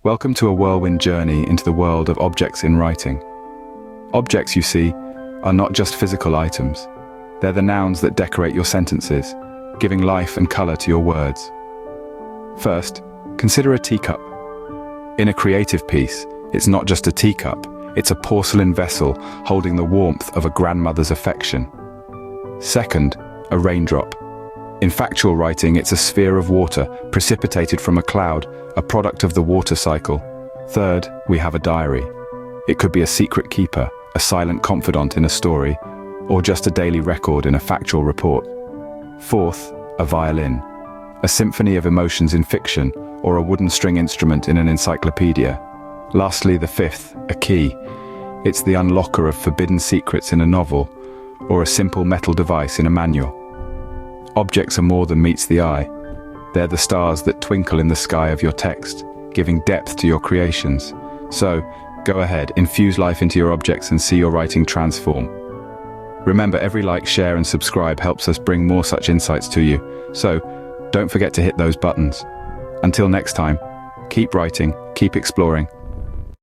Welcome to a whirlwind journey into the world of objects in writing. Objects, you see, are not just physical items. They're the nouns that decorate your sentences, giving life and color to your words. First, consider a teacup. In a creative piece, it's not just a teacup, it's a porcelain vessel holding the warmth of a grandmother's affection. Second, a raindrop. In factual writing, it's a sphere of water precipitated from a cloud, a product of the water cycle. Third, we have a diary. It could be a secret keeper, a silent confidant in a story, or just a daily record in a factual report. Fourth, a violin. A symphony of emotions in fiction, or a wooden string instrument in an encyclopedia. Lastly, the fifth, a key. It's the unlocker of forbidden secrets in a novel, or a simple metal device in a manual. Objects are more than meets the eye. They're the stars that twinkle in the sky of your text, giving depth to your creations. So, go ahead, infuse life into your objects and see your writing transform. Remember, every like, share and subscribe helps us bring more such insights to you. So, don't forget to hit those buttons. Until next time, keep writing, keep exploring,